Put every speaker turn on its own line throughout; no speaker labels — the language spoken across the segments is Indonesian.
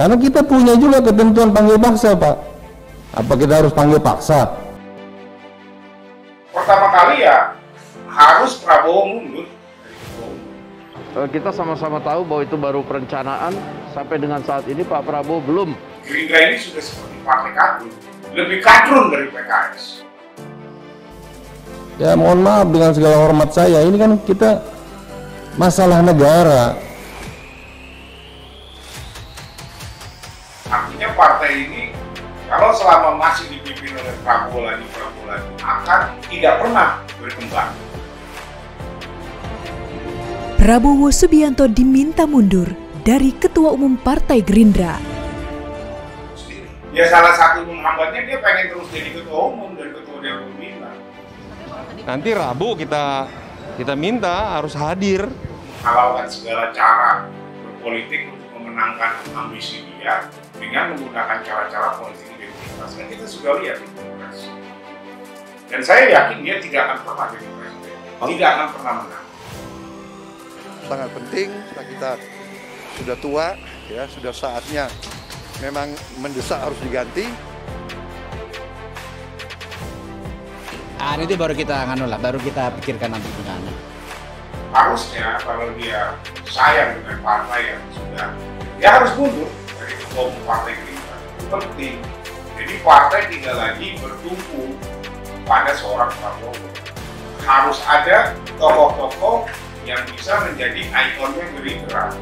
Karena kita punya juga ketentuan panggil paksa, Pak. Apa kita harus panggil paksa?
Pertama kali ya harus Prabowo mundur.
Kita sama-sama tahu bahwa itu baru perencanaan. Sampai dengan saat ini Pak Prabowo belum.
Gerindra ini sudah seperti partai kadrun, lebih kadrun dari PKS.
Ya mohon maaf dengan segala hormat saya, ini kan kita masalah negara.
Artinya partai ini kalau selama masih dipimpin oleh Prabowo lagi akan tidak pernah berkembang.
Prabowo Subianto diminta mundur dari Ketua Umum Partai Gerindra.
Ya salah satu menghambatnya dia pengen terus jadi Ketua Umum dan Ketua Dewan Pembina.
Nanti Rabu kita minta harus hadir.
Menghalalkan segala cara berpolitik untuk memenangkan ambisi dia dengan menggunakan cara-cara politik identitas. Dan kita sudah lihat itu. Dan saya yakin dia tidak akan pernah jadi presiden, tidak akan pernah menang.
Sangat penting, kita sudah tua, ya sudah saatnya memang mendesak harus diganti.
Nanti baru kita baru kita pikirkan nanti gimana.
Harusnya kalau dia sayang dengan partai yang sudah, dia harus mundur dari ketua umum partai Gerindra. Itu penting. Jadi partai tidak lagi bertumpu pada seorang Prabowo. Harus ada tokoh-tokoh yang bisa menjadi ikonnya Gerindra.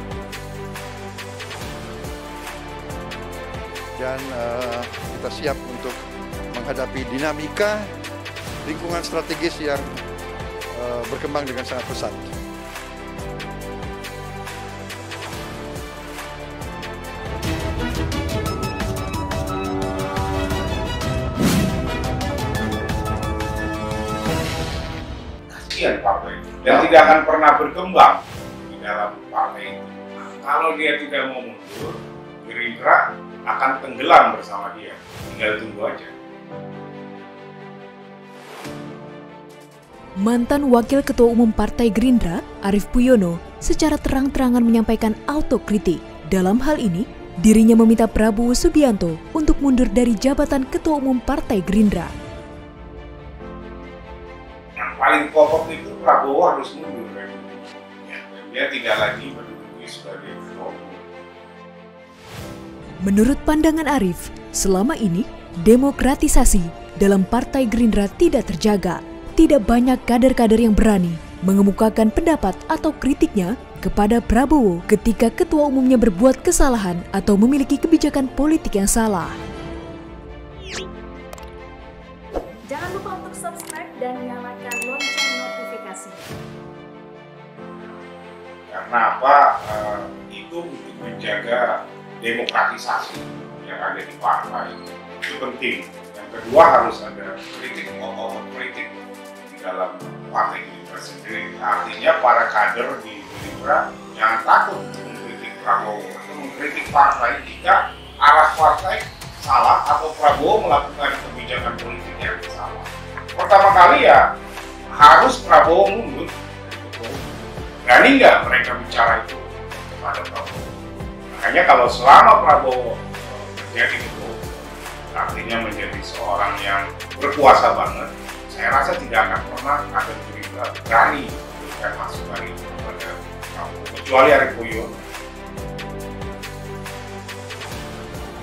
Dan kita siap untuk menghadapi dinamika lingkungan strategis yang berkembang dengan sangat pesat.
Kasihan partai dan tidak akan pernah berkembang di dalam partai itu. Kalau dia tidak mau mundur, Gerindra akan tenggelam bersama dia. Tinggal tunggu aja.
Mantan Wakil Ketua Umum Partai Gerindra, Arief Puyono, secara terang-terangan menyampaikan autokritik. Dalam hal ini, dirinya meminta Prabowo Subianto untuk mundur dari jabatan Ketua Umum Partai Gerindra.
Yang paling pokok itu Prabowo harus mundur. Ya, dia tidak lagi menduduki sebagai ketua umum.
Menurut pandangan Arief, selama ini demokratisasi dalam Partai Gerindra tidak terjaga. Tidak banyak kader-kader yang berani mengemukakan pendapat atau kritiknya kepada Prabowo ketika ketua umumnya berbuat kesalahan atau memiliki kebijakan politik yang salah.
Jangan lupa untuk subscribe dan nyalakan lonceng notifikasi.
Karena apa? Itu untuk menjaga demokratisasi yang ada di partai. Itu penting. Yang kedua harus ada kritik, kritik dalam partai Gerindra sendiri. Artinya para kader di Gerindra jangan takut untuk mengkritik Prabowo atau mengkritik partai jika arah partai salah atau Prabowo melakukan kebijakan politik yang salah. Pertama kali ya harus Prabowo mundur. Berani nggak mereka bicara itu kepada Prabowo? Makanya kalau selama Prabowo menjadi itu, artinya menjadi seorang yang berkuasa banget, saya rasa tidak akan pernah kader Gerindra berani memberikan masukan itu kepada Prabowo, kecuali Arief Puyono.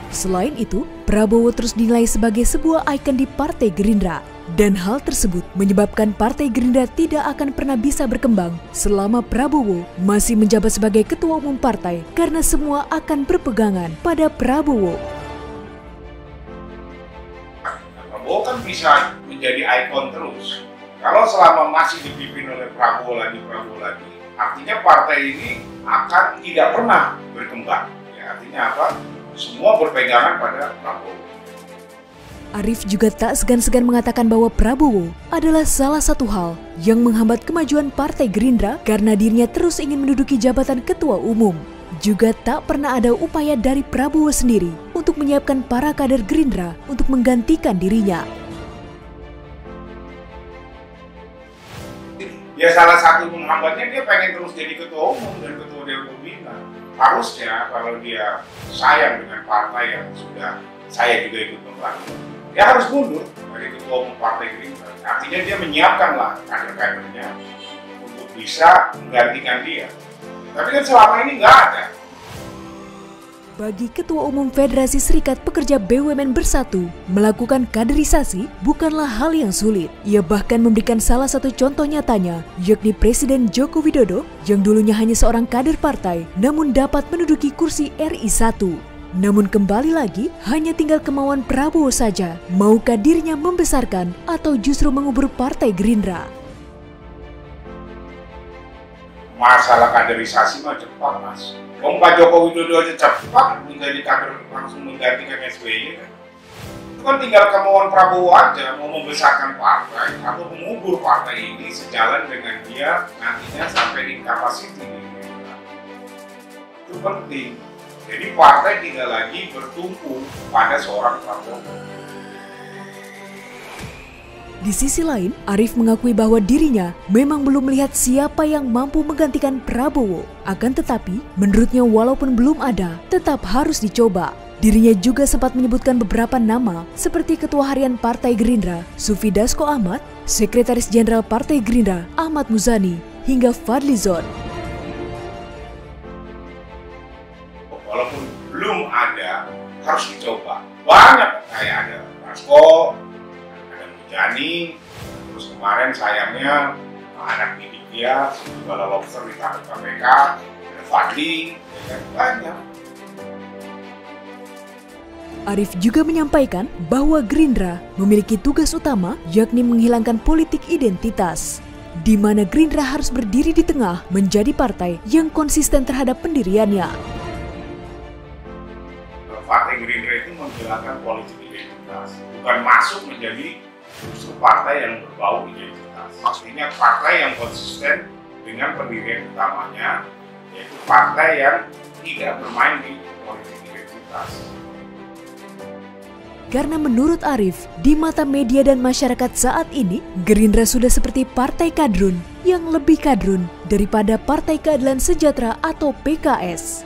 Selain itu, Prabowo terus dinilai sebagai sebuah ikon di Partai Gerindra. Dan hal tersebut menyebabkan Partai Gerindra tidak akan pernah bisa berkembang selama Prabowo masih menjabat sebagai Ketua Umum Partai karena semua akan berpegangan pada Prabowo.
Prabowo kan bisa menjadi ikon terus. Kalau selama masih dipimpin oleh Prabowo lagi, artinya partai ini akan tidak pernah berkembang. Ya, artinya apa? Semua berpegangan pada Prabowo.
Arief juga tak segan-segan mengatakan bahwa Prabowo adalah salah satu hal yang menghambat kemajuan Partai Gerindra karena dirinya terus ingin menduduki jabatan Ketua Umum. Juga tak pernah ada upaya dari Prabowo sendiri untuk menyiapkan para kader Gerindra untuk menggantikan dirinya.
Ya salah satu menghambatnya dia pengen terus jadi Ketua Umum dan Ketua Dewan Pembina. harusnya kalau dia sayang dengan partai yang sudah saya juga ikut membangun, dia harus mundur dari ketua umum Partai Gerindra. Artinya dia menyiapkanlah kader-kadernya untuk bisa menggantikan dia. Tapi kan selama ini nggak ada.
Bagi Ketua Umum Federasi Serikat Pekerja BUMN Bersatu, melakukan kaderisasi bukanlah hal yang sulit. Ia bahkan memberikan salah satu contoh nyatanya, yakni Presiden Joko Widodo yang dulunya hanya seorang kader partai, namun dapat menduduki kursi RI 1. Namun kembali lagi, hanya tinggal kemauan Prabowo saja, maukah dirinya membesarkan atau justru mengubur Partai Gerindra.
Masalah kaderisasi mah cepat, Mas. Pak Joko Widodo aja cepat menjadi kader langsung menggantikan SBY kan. Itu kan tinggal kemauan Prabowo aja mau membesarkan partai atau mengubur partai ini sejalan dengan dia nantinya sampai incapacity. Itu penting. Jadi partai tidak lagi bertumpu pada seorang Prabowo.
Di sisi lain, Arief mengakui bahwa dirinya memang belum melihat siapa yang mampu menggantikan Prabowo. Akan tetapi, menurutnya walaupun belum ada, tetap harus dicoba. Dirinya juga sempat menyebutkan beberapa nama seperti Ketua Harian Partai Gerindra, Sufi Dasko Ahmad, Sekretaris Jenderal Partai Gerindra, Ahmad Muzani, hingga Fadlizon.
Walaupun belum ada, harus dicoba. Banyak kayak ada Dasko, Jani, terus kemarin sayangnya anak didik dia, Bala Lobster ditangkap KPK, ada Fadli, dan banyak.
Arief juga menyampaikan bahwa Gerindra memiliki tugas utama yakni menghilangkan politik identitas, di mana Gerindra harus berdiri di tengah menjadi partai yang konsisten terhadap pendiriannya.
Partai Gerindra itu menghilangkan politik identitas, bukan masuk menjadi justru partai yang berbau identitas. Maksudnya partai yang konsisten dengan pendirian utamanya, yaitu partai yang tidak bermain di politik identitas.
Karena menurut Arief, di mata media dan masyarakat saat ini, Gerindra sudah seperti partai kadrun yang lebih kadrun daripada Partai Keadilan Sejahtera atau PKS.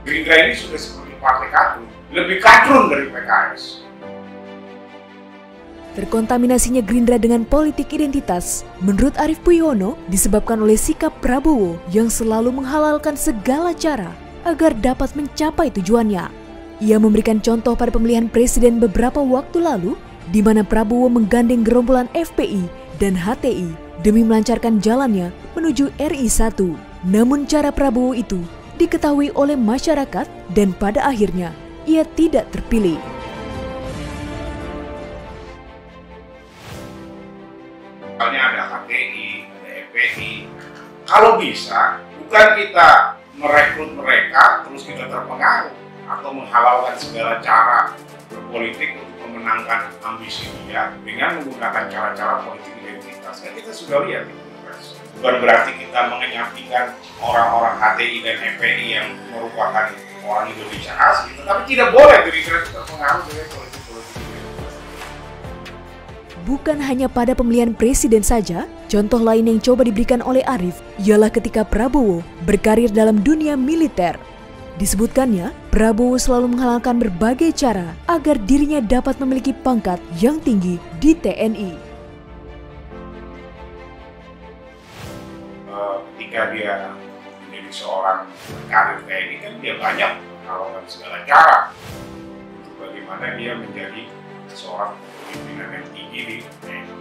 Gerindra ini sudah seperti partai kadrun, lebih kadrun dari PKS.
Terkontaminasinya Gerindra dengan politik identitas, menurut Arief Puyono, disebabkan oleh sikap Prabowo yang selalu menghalalkan segala cara agar dapat mencapai tujuannya. Ia memberikan contoh pada pemilihan presiden beberapa waktu lalu, di mana Prabowo menggandeng gerombolan FPI dan HTI demi melancarkan jalannya menuju RI 1. Namun cara Prabowo itu diketahui oleh masyarakat dan pada akhirnya ia tidak terpilih.
Misalnya ada HTI, ada FPI. Kalau bisa, bukan kita merekrut mereka terus kita terpengaruh atau menghalalkan segala cara berpolitik untuk memenangkan ambisi dia dengan menggunakan cara-cara politik identitas. Kan kita sudah lihat itu. Bukan berarti kita mengenyampingkan orang-orang HTI dan FPI yang merupakan orang Indonesia asli, tetapi tidak boleh Gerindra terpengaruh dengan politik.
Bukan hanya pada pemilihan presiden saja, contoh lain yang coba diberikan oleh Arief ialah ketika Prabowo berkarir dalam dunia militer. Disebutkannya, Prabowo selalu menghalalkan berbagai cara agar dirinya dapat memiliki pangkat yang tinggi di TNI.
Ketika dia menjadi seorang karir TNI kan dia banyak melakukan segala cara untuk bagaimana dia menjadi seorang pimpinan yang tinggi di TNI.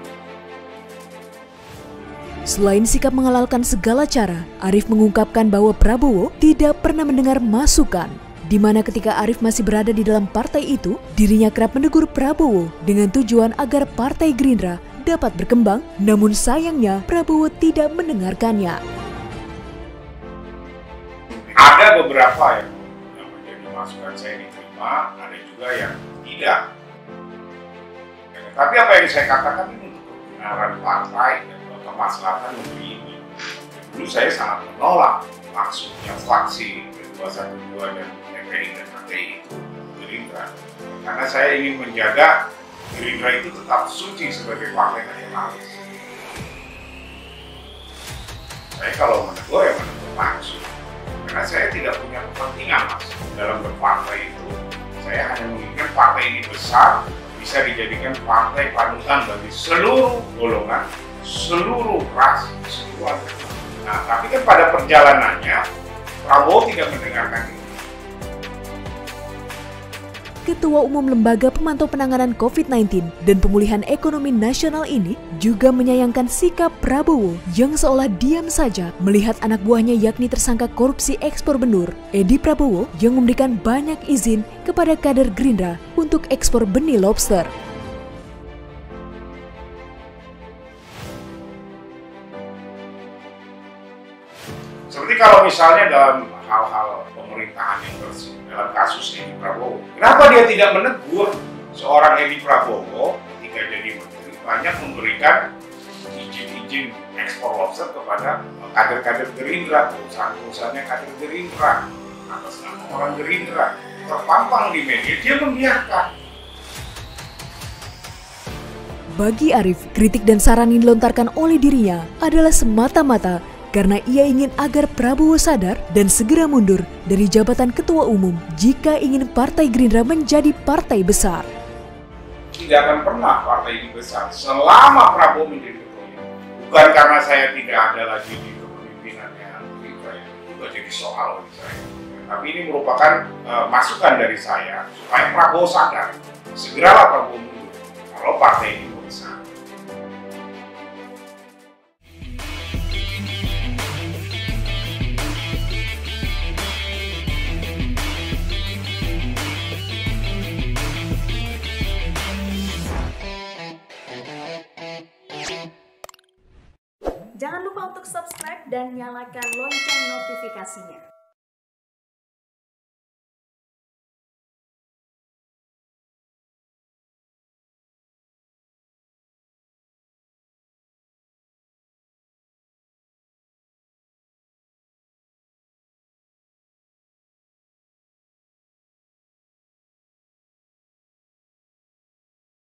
Selain sikap menghalalkan segala cara, Arief mengungkapkan bahwa Prabowo tidak pernah mendengar masukan, di mana ketika Arief masih berada di dalam partai itu, dirinya kerap menegur Prabowo dengan tujuan agar Partai Gerindra dapat berkembang, namun sayangnya Prabowo tidak mendengarkannya.
Ada beberapa yang menjadi masukan saya diterima, ada juga yang tidak. Tapi apa yang saya katakan ini untuk kebenaran partai dan kemaslahatan negeri ini. Dulu saya sangat menolak maksudnya fraksi 212 dan FPI dan HTI itu Gerindra. Karena saya ingin menjaga Gerindra itu tetap suci sebagai partai nasionalis. Saya kalau menegur ya menegur maksud. Karena saya tidak punya kepentingan Mas dalam berpartai itu. Saya hanya menginginkan partai ini besar, bisa dijadikan partai panutan bagi seluruh golongan, seluruh ras, seluruh agama. Nah, tapi kan pada perjalanannya Prabowo tidak mendengarkan itu.
Ketua Umum Lembaga Pemantau Penanganan COVID-19 dan Pemulihan Ekonomi Nasional ini juga menyayangkan sikap Prabowo yang seolah diam saja melihat anak buahnya yakni tersangka korupsi ekspor benur, Edi Prabowo, yang memberikan banyak izin kepada kader Gerindra untuk ekspor benih lobster.
Seperti kalau misalnya dalam hal-hal pemerintahan yang bersih, dalam kasus Edi Prabowo, kenapa dia tidak menegur seorang Edi Prabowo ketika jadi menteri banyak memberikan izin-izin ekspor lobster kepada kader-kader Gerindra, perusahaan-perusahaannya kader Gerindra, atas nama orang Gerindra, terpampang di media, dia membiarkan.
Bagi Arief, kritik dan saran yang dilontarkan oleh dirinya adalah semata-mata karena ia ingin agar Prabowo sadar dan segera mundur dari jabatan Ketua Umum jika ingin Partai Gerindra menjadi partai besar.
Tidak akan pernah partai ini besar selama Prabowo menjadi Ketua Umum. Bukan karena saya tidak ada lagi di kepemimpinannya Gerindra, itu juga jadi soal bagi saya. Tapi ini merupakan masukan dari saya supaya Prabowo sadar, segeralah Prabowo mundur kalau partai ini besar.
Jangan lupa untuk subscribe dan nyalakan lonceng notifikasinya.